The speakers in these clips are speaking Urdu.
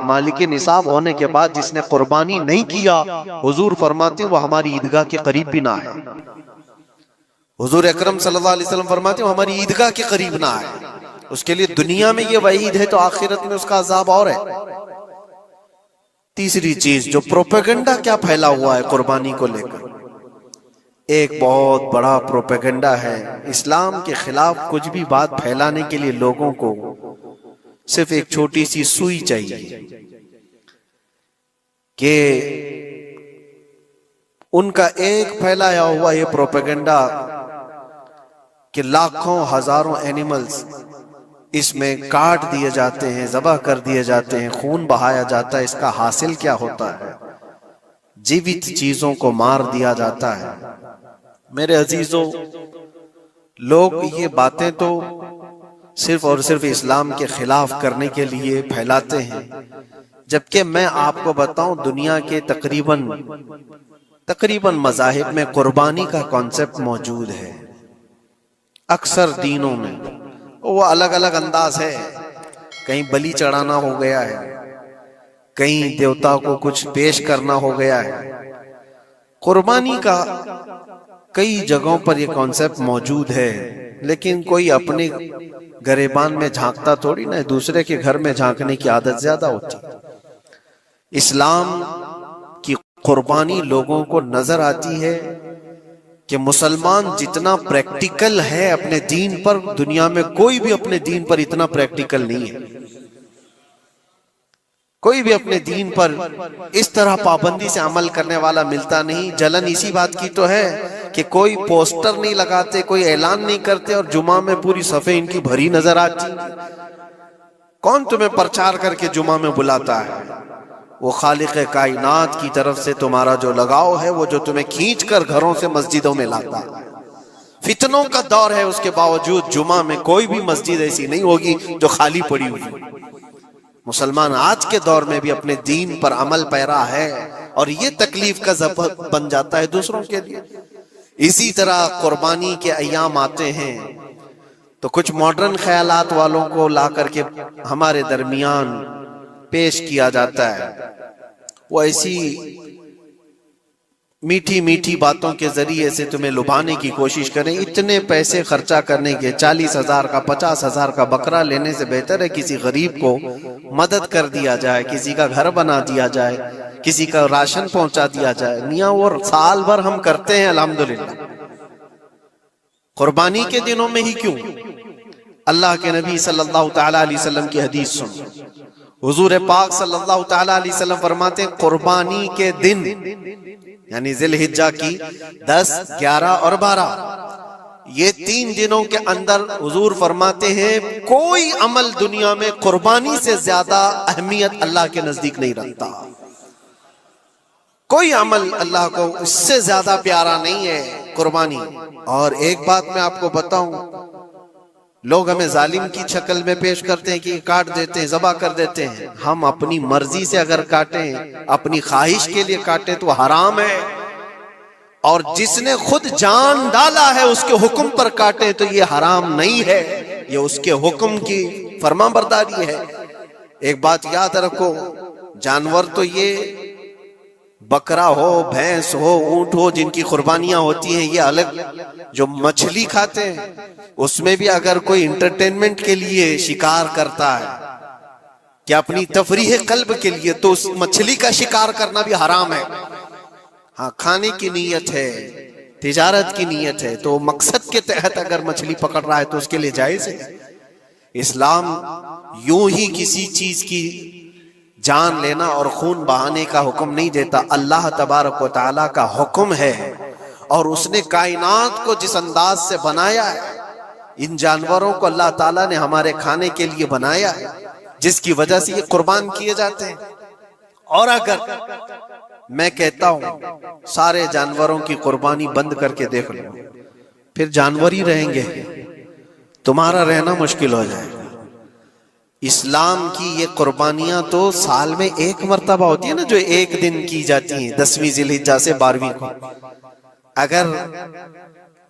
مالک نصاب ہونے کے بعد جس نے قربانی نہیں کیا، حضور فرماتے ہیں وہ ہماری عیدگاہ کے قریب بھی نہ ہے۔ حضور اکرم صلی اللہ علیہ وسلم فرماتے ہیں وہ ہماری عیدگاہ کے قریب نہ ہے۔ اس کے لیے دنیا میں یہ وعید ہے تو آخرت میں اس کا عذاب اور ہے۔ تیسری چیز جو پروپیگنڈا کیا پھیلا ہوا ہے قربانی کو لے کر، ایک بہت بڑا پروپیگنڈا ہے اسلام کے خلاف۔ کچھ بھی بات پھیلانے کے لیے لوگوں کو صرف ایک چھوٹی سی سوئی چاہیے کہ ان کا ایک پھیلایا ہوا یہ پروپیگنڈا کہ لاکھوں ہزاروں اینیملز اس میں کاٹ دیے جاتے ہیں، ذبح کر دیے جاتے ہیں، خون بہایا جاتا ہے، اس کا حاصل کیا ہوتا ہے؟ جیوت چیزوں کو مار دیا جاتا ہے۔ میرے عزیزوں، لوگ یہ باتیں تو صرف اور صرف اسلام کے خلاف کرنے کے لیے پھیلاتے ہیں، جبکہ میں آپ کو بتاؤں دنیا کے تقریباً مذاہب میں قربانی کا کانسیپٹ موجود ہے۔ اکثر دینوں میں وہ الگ الگ انداز ہے، کہیں بلی چڑھانا ہو گیا ہے، کہیں دیوتا کو کچھ پیش کرنا ہو گیا ہے۔ قربانی کا کئی جگہوں پر یہ کانسیپٹ موجود ہے، لیکن کوئی اپنے گریبان میں جھانکتا تھوڑی نہ، دوسرے کے گھر میں جھانکنے کی عادت زیادہ ہوتی ہے۔ اسلام کی قربانی لوگوں کو نظر آتی ہے کہ مسلمان جتنا پریکٹیکل ہے اپنے دین پر، دنیا میں کوئی بھی اپنے دین پر اتنا پریکٹیکل نہیں ہے۔ کوئی بھی اپنے دین پر اس طرح پابندی سے عمل کرنے والا ملتا نہیں۔ جلن اسی بات کی تو ہے کہ کوئی پوسٹر نہیں لگاتے، کوئی اعلان نہیں کرتے، اور جمعہ میں پوری صفیں ان کی بھری نظر آتی۔ کون تمہیں پرچار کر کے جمعہ میں بلاتا ہے؟ وہ خالق کائنات کی طرف سے تمہارا جو لگاؤ ہے، وہ جو تمہیں کھینچ کر گھروں سے مسجدوں میں لاتا ہے۔ فتنوں کا دور ہے، اس کے باوجود جمعہ میں کوئی بھی مسجد ایسی نہیں ہوگی جو خالی پڑی ہوئی۔ مسلمان آج کے دور میں بھی اپنے دین پر عمل پیرا ہے، اور یہ تکلیف کا سبب بن جاتا ہے دوسروں کے لیے۔ اسی طرح قربانی کے ایام آتے ہیں تو کچھ ماڈرن خیالات والوں کو لا کر کے ہمارے درمیان پیش کیا جاتا ہے۔ وہ ایسی میٹھی میٹھی باتوں کے ذریعے سے تمہیں لبھانے کی کوشش کریں۔ اتنے پیسے خرچہ کرنے کے، 40,000 کا 50,000 کا بکرا لینے سے بہتر ہے کسی غریب کو مدد کر دیا جائے، کسی کا گھر بنا دیا جائے، کسی کا راشن پہنچا دیا جائے۔ میاں وہ سال بھر ہم کرتے ہیں الحمدللہ، قربانی کے دنوں میں ہی کیوں؟ اللہ کے نبی صلی اللہ تعالیٰ علیہ وسلم کی حدیث سن۔ حضور پاک صلی اللہ تعالیٰ علیہ وسلم فرماتے ہیں قربانی کے دن، یعنی ذی الحجہ کی 10، 11 اور 12، یہ 3 دنوں کے اندر حضور فرماتے ہیں کوئی عمل دنیا میں قربانی سے زیادہ اہمیت اللہ کے نزدیک نہیں رکھتا۔ کوئی عمل اللہ کو اس سے زیادہ پیارا نہیں ہے قربانی۔ اور ایک بات میں آپ کو بتاؤں، لوگ ہمیں ظالم کی شکل میں پیش کرتے ہیں کہ کاٹ دیتے ہیں، ذبح کر دیتے ہیں۔ ہم اپنی مرضی سے اگر کاٹیں، اپنی خواہش کے لیے کاٹیں تو حرام ہے، اور جس نے خود جان ڈالا ہے اس کے حکم پر کاٹیں تو یہ حرام نہیں ہے، یہ اس کے حکم کی فرمان برداری ہے۔ ایک بات یاد رکھو، جانور تو یہ بکرا ہو، بھینس ہو، اونٹ ہو، جن کی قربانیاں ہوتی ہیں یہ الگ۔ جو مچھلی کھاتے ہیں اس میں بھی اگر کوئی انٹرٹینمنٹ کے لیے شکار کرتا ہے کہ اپنی تفریح قلب کے لیے، تو اس مچھلی کا شکار کرنا بھی حرام ہے۔ ہاں، کھانے کی نیت ہے، تجارت کی نیت ہے، تو مقصد کے تحت اگر مچھلی پکڑ رہا ہے تو اس کے لیے جائز ہے۔ اسلام یوں ہی کسی چیز کی جان لینا اور خون بہانے کا حکم نہیں دیتا۔ اللہ تبارک و تعالیٰ کا حکم ہے، اور اس نے کائنات کو جس انداز سے بنایا ہے، ان جانوروں کو اللہ تعالیٰ نے ہمارے کھانے کے لیے بنایا ہے، جس کی وجہ سے یہ قربان کیے جاتے ہیں۔ اور اگر میں کہتا ہوں سارے جانوروں کی قربانی بند کر کے دیکھ لو، پھر جانور ہی رہیں گے، تمہارا رہنا مشکل ہو جائے گا۔ اسلام کی یہ قربانیاں تو سال میں ایک مرتبہ ہوتی ہے نا، جو ایک دن کی جاتی ہیں، 10ویں ذی الحجہ سے 12ویں کو۔ اگر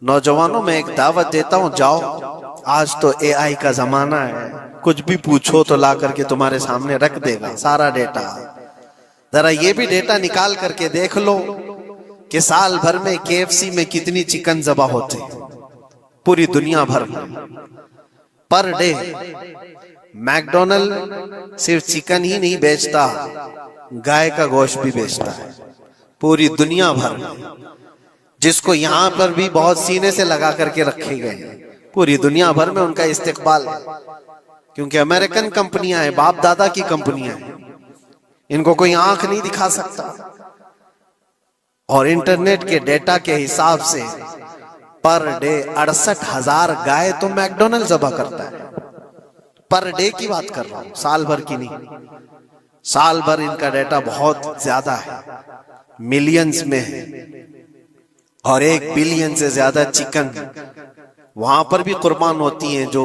نوجوانوں میں ایک دعوت دیتا ہوں، جاؤ، آج تو اے آئی کا زمانہ ہے، کچھ بھی پوچھو تو لا کر کے تمہارے سامنے رکھ دے گا سارا ڈیٹا۔ ذرا یہ بھی ڈیٹا نکال کر کے دیکھ لو کہ سال بھر میں KFC میں کتنی چکن ذبح ہوتے ہیں پوری دنیا بھر میں پر ڈے۔ میکڈونلڈ صرف چکن ہی نہیں بیچتا، گائے کا گوشت بھی بیچتا ہے پوری دنیا بھر میں، جس کو یہاں پر بھی بہت سینے سے لگا کر کے رکھے گئے ہیں۔ پوری دنیا بھر میں ان کا استقبال ہے، کیونکہ امریکن کمپنیاں ہیں، باپ دادا کی کمپنیاں ہیں، ان کو کوئی آنکھ نہیں دکھا سکتا۔ اور انٹرنیٹ کے ڈیٹا کے حساب سے پر ڈے 68,000 گائے تو میکڈونلڈ ذبح کرتا ہے۔ پر ڈے کی بات کر رہا ہوں، سال بھر کی نہیں۔ سال بھر ان کا ڈیٹا بہت زیادہ ہے، ملینز میں ہے، اور 1 بلین سے زیادہ چکن وہاں پر بھی قربان ہوتی ہیں جو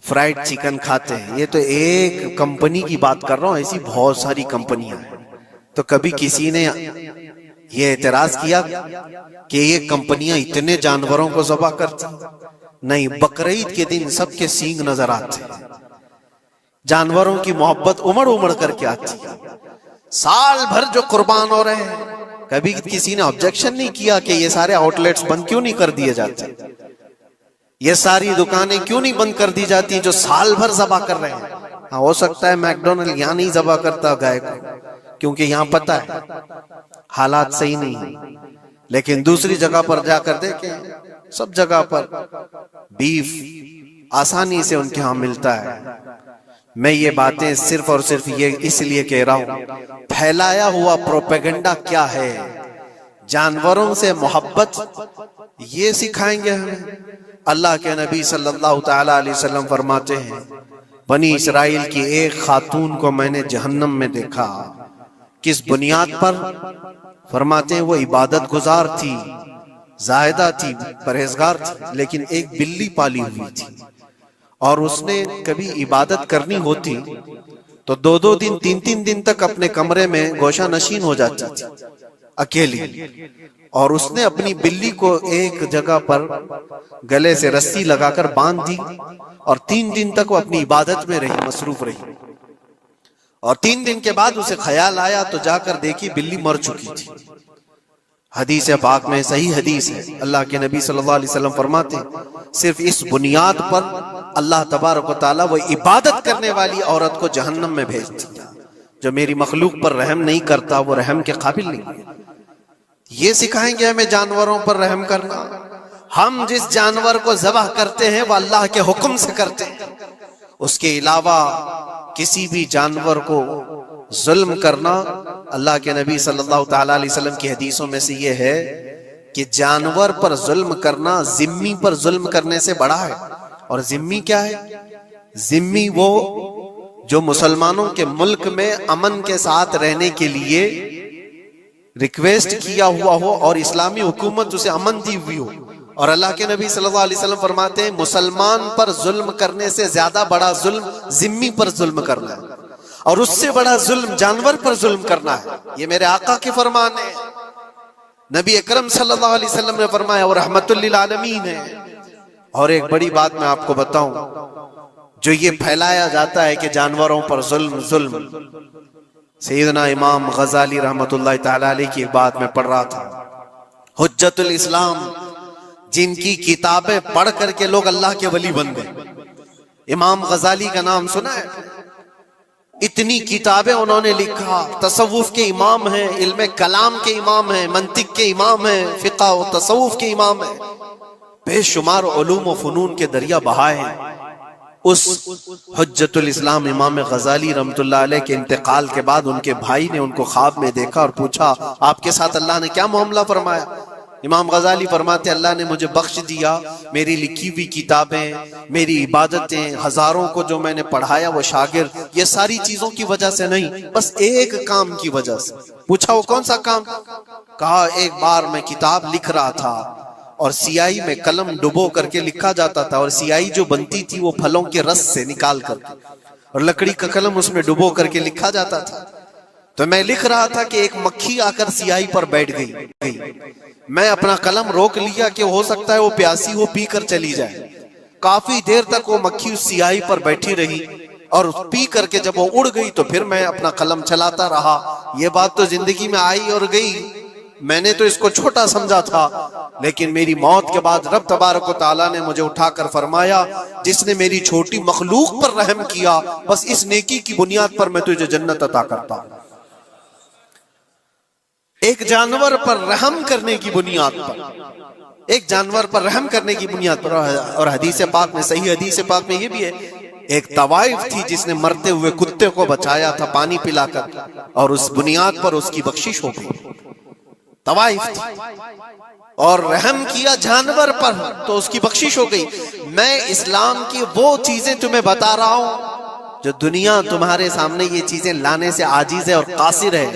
فرائیڈ چکن کھاتے ہیں۔ یہ تو ایک کمپنی کی بات کر رہا ہوں، ایسی بہت ساری کمپنیاں ہیں۔ تو کبھی کسی نے یہ اعتراض کیا کہ یہ کمپنیاں اتنے جانوروں کو ذبح کرتی؟ نہیں، بقرعید کے دن سب کے سینگ نظر آتے ہیں، جانوروں کی محبت امڑ امڑ کر کے آتی ہے۔ سال بھر جو قربان ہو رہے ہیں، کبھی کسی نے آبجیکشن نہیں کیا کہ یہ سارے آؤٹ لیٹس بند کیوں نہیں کر دیے جاتے، یہ ساری دکانیں کیوں نہیں بند کر دی جاتی جو سال بھر ذبح کر رہے ہیں۔ ہاں، ہو سکتا ہے میکڈونلڈ یہاں نہیں ذبح کرتا گائے کو، کیونکہ یہاں پتہ ہے حالات صحیح نہیں ہیں، لیکن دوسری جگہ پر جا کر دیکھیں، سب جگہ پر بیف آسانی سے ان کے ہاں ملتا ہے۔ میں یہ باتیں صرف اور صرف یہ اس لیے کہہ رہا ہوں، پھیلایا ہوا پروپیگنڈا کیا ہے؟ جانوروں سے محبت یہ سکھائیں گے ہمیں؟ اللہ کے نبی صلی اللہ تعالی علیہ وسلم فرماتے ہیں، بنی اسرائیل کی ایک خاتون کو میں نے جہنم میں دیکھا۔ کس بنیاد پر؟ فرماتے ہیں وہ عبادت گزار تھی، زاہدہ تھی، پرہیزگار تھی، لیکن ایک بلی پالی ہوئی تھی، اور اس نے کبھی عبادت کرنی ہوتی تو 2 دن 3 دن تک اپنے کمرے میں گوشہ نشین ہو جاتی تھی اکیلی، اور اس نے اپنی بلی کو ایک جگہ پر گلے سے رسی لگا کر باندھ دی، اور 3 دن تک وہ اپنی عبادت میں رہی، مصروف رہی، اور 3 دن کے بعد اسے خیال آیا تو جا کر دیکھی بلی مر چکی تھی۔ حدیث پاک میں، صحیح حدیث ہے، اللہ کے نبی صلی اللہ علیہ وسلم فرماتے ہیں صرف اس بنیاد پر اللہ تبارک و تعالیٰ وہ عبادت کرنے والی عورت کو جہنم میں بھیج دیا۔ جو میری مخلوق پر رحم نہیں کرتا وہ رحم کے قابل نہیں ہے۔ یہ سکھائیں گے ہمیں جانوروں پر رحم کرنا؟ ہم جس جانور کو ذبح کرتے ہیں وہ اللہ کے حکم سے کرتے ہیں، اس کے علاوہ کسی بھی جانور کو ظلم کرنا، اللہ کے نبی صلی اللہ تعالی علیہ وسلم کی حدیثوں میں سے یہ ہے کہ جانور پر ظلم کرنا ذمی پر ظلم کرنے سے بڑا ہے۔ اور ذمی کیا ہے؟ ذمی وہ جو مسلمانوں کے ملک میں امن کے ساتھ رہنے کے لیے ریکویسٹ کیا ہوا ہو اور اسلامی حکومت اسے امن دی ہوئی ہو، اور اللہ کے نبی صلی اللہ علیہ وسلم فرماتے ہیں مسلمان پر ظلم کرنے سے زیادہ بڑا ظلم ذمی پر ظلم کرنا ہے، اور اس سے بڑا ظلم جانور پر ظلم کرنا ہے۔ یہ میرے آقا کے فرمان ہے، نبی اکرم صلی اللہ علیہ وسلم نے فرمایا، اور رحمت للعالمین ہے۔ اور ایک بڑی بات میں آپ کو بتاؤں، جو یہ پھیلایا جاتا ہے کہ جانوروں پر ظلم ظلم، سیدنا امام غزالی رحمت اللہ تعالی علیہ کی ایک بات میں پڑھ رہا تھا، حجت الاسلام، جن کی کتابیں پڑھ کر کے لوگ اللہ کے ولی بن گئے۔ امام غزالی کا نام سنا ہے؟ اتنی کتابیں انہوں نے لکھا، تصوف کے امام ہیں، علم کلام کے امام ہیں، منطق کے امام ہیں، فقہ و تصوف کے امام ہیں، بے شمار علوم و فنون کے دریا بہائے ہیں۔ اس حجت الاسلام امام غزالی رحمت اللہ علیہ کے انتقال کے بعد ان کے بھائی نے ان کو خواب میں دیکھا اور پوچھا، آپ کے ساتھ اللہ نے کیا معاملہ فرمایا؟ امام غزالی فرماتے اللہ نے مجھے بخش دیا، میری لکھی ہوئی کتابیں، میری عبادتیں، ہزاروں کو جو میں نے پڑھایا وہ شاگرد، یہ ساری چیزوں کی وجہ سے نہیں، بس ایک کام کی وجہ سے۔ پوچھا وہ کون سا کام؟ کہا ایک بار میں کتاب لکھ رہا تھا اور سیاہی میں قلم ڈبو کر کے لکھا جاتا تھا، اور سیاہی جو بنتی تھی وہ پھلوں کے رس سے نکال کر کے، اور لکڑی کا قلم اس میں ڈبو کر کے لکھا جاتا تھا۔ تو میں لکھ رہا تھا کہ ایک مکھی آ کر سیاہی پر بیٹھ گئی، میں اپنا قلم روک لیا کہ ہو سکتا ہے وہ پیاسی ہو، پی کر چلی جائے۔ کافی دیر تک وہ مکھی اس سیاہی پر بیٹھی رہی اور پی کر کے جب وہ اڑ گئی تو پھر میں اپنا قلم چلاتا رہا. یہ بات تو زندگی میں آئی اور گئی، میں نے تو اس کو چھوٹا سمجھا تھا، لیکن میری موت کے بعد رب تبارک و تعالیٰ نے مجھے اٹھا کر فرمایا جس نے میری چھوٹی مخلوق پر رحم کیا بس اس نیکی کی بنیاد پر میں تجھے جنت عطا کرتا ہوں. ایک جانور پر رحم کرنے کی بنیاد پر، ایک جانور پر رحم کرنے کی بنیاد پر. اور حدیث پاک میں، صحیح حدیث پاک میں یہ بھی ہے، ایک طوائف تھی جس نے مرتے ہوئے کتے کو بچایا تھا پانی پلا کر، اور اس بنیاد پر اس کی بخشش ہو گئی. طوائف تھی اور رحم کیا جانور پر تو اس کی بخشش ہو گئی. میں اسلام کی وہ چیزیں تمہیں بتا رہا ہوں جو دنیا تمہارے سامنے یہ چیزیں لانے سے عاجز ہے اور قاصر ہے.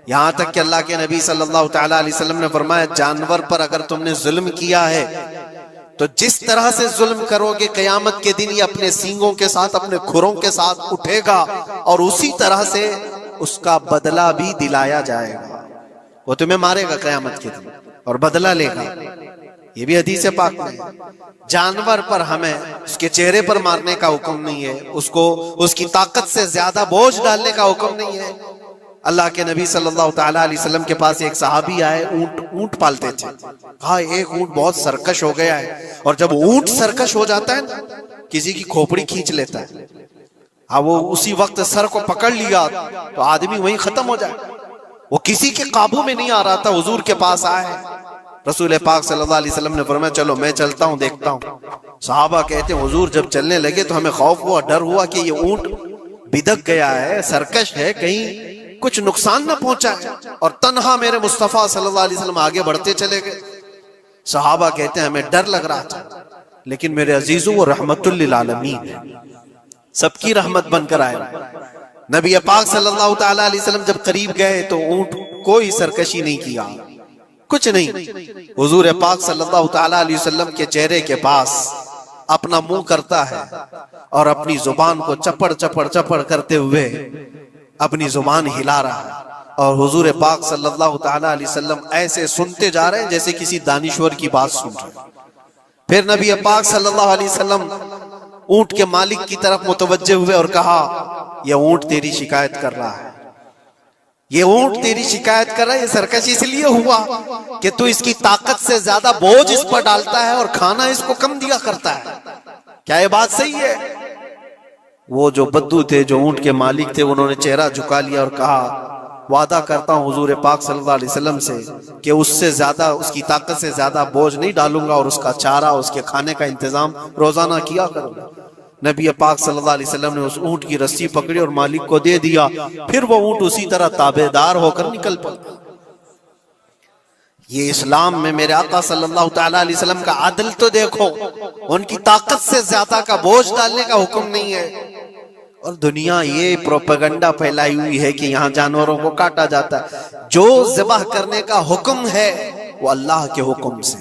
یہاں تک کہ اللہ کے نبی صلی اللہ تعالیٰ علیہ وسلم نے فرمایا جانور پر اگر تم نے ظلم کیا ہے تو جس طرح سے ظلم کرو گے قیامت کے دن یہ اپنے سینگوں کے ساتھ، اپنے کھروں کے ساتھ اٹھے گا اور اسی طرح سے اس کا بدلہ بھی دلایا جائے گا. وہ تمہیں مارے گا قیامت کے دن اور بدلہ لے گا. یہ بھی حدیث پاک میں. جانور پر ہمیں اس کے چہرے پر مارنے کا حکم نہیں ہے، اس کو اس کی طاقت سے زیادہ بوجھ ڈالنے کا حکم نہیں ہے. اللہ کے نبی صلی اللہ تعالیٰ علیہ وسلم کے پاس ایک صحابی آئے، اونٹ پالتے تھے. کہا ایک اونٹ بہت سرکش ہو گیا ہے، اور جب اونٹ سرکش ہو جاتا ہے نا کسی کی کھوپڑی کھینچ لیتا ہے. ہاں وہ اسی وقت سر کو پکڑ لیا تو آدمی وہیں ختم ہو جائے. وہ کسی کے قابو میں نہیں آ رہا تھا، حضور کے پاس آئے. رسول پاک صلی اللہ علیہ وسلم نے فرمایا چلو میں چلتا ہوں دیکھتا ہوں. صحابہ کہتے ہیں حضور جب چلنے لگے تو ہمیں خوف ہوا، ڈر ہوا کہ یہ اونٹ بدک گیا ہے، سرکش ہے، کہیں کچھ نقصان نہ پہنچا ہے. اور تنہا میرے مصطفیٰ صلی اللہ علیہ وسلم آگے بڑھتے چلے گئے. صحابہ کہتے ہیں ہمیں ڈر لگ رہا تھا، لیکن میرے عزیزوں وہ رحمت للعالمین ہے، سب کی رحمت بن کر آئے. نبی پاک صلی اللہ تعالیٰ علیہ وسلم جب قریب گئے تو اونٹ کوئی سرکشی نہیں کیا، کچھ نہیں. حضور پاک صلی اللہ تعالیٰ علیہ وسلم کے چہرے کے پاس اپنا منہ کرتا ہے اور اپنی زبان کو چپڑ چپڑ چپڑ کرتے ہوئے اپنی زبان ہلا رہا ہے. اور حضور پاک صلی اللہ تعالیٰ علیہ وسلم ایسے سنتے جا رہے ہیں جیسے کسی دانشور کی بات سن رہے ہیں. پھر نبی پاک صلی اللہ علیہ وسلم اونٹ کے مالک کی طرف متوجہ ہوئے اور کہا یہ اونٹ تیری شکایت کر رہا ہے، یہ اونٹ تیری شکایت کر رہا ہے. یہ سرکش اس لیے ہوا کہ تو اس کی طاقت سے زیادہ بوجھ اس پر ڈالتا ہے اور کھانا اس کو کم دیا کرتا ہے. کیا یہ بات صحیح ہے؟ وہ جو بدو تھے، جو اونٹ کے مالک تھے، انہوں نے چہرہ جھکا لیا اور کہا وعدہ کرتا ہوں حضور پاک صلی اللہ علیہ وسلم سے کہ اس سے زیادہ، اس کی طاقت سے زیادہ بوجھ نہیں ڈالوں گا اور اس کا چارہ، اس کے کھانے کا انتظام روزانہ کیا کروں گا. نبی پاک صلی اللہ علیہ وسلم نے اس اونٹ کی رسی پکڑی اور مالک کو دے دیا. پھر وہ اونٹ اسی طرح تابعدار ہو کر نکل پڑا. یہ اسلام میں میرے آقا صلی اللہ تعالیٰ علیہ وسلم کا عدل تو دیکھو. ان کی طاقت سے زیادہ کا بوجھ ڈالنے کا حکم نہیں ہے. اور دنیا یہ پروپیگنڈا پھیلائی ہوئی ہے کہ یہاں جانوروں کو کاٹا جاتا ہے. جو ذبح کرنے کا حکم ہے وہ اللہ کے حکم سے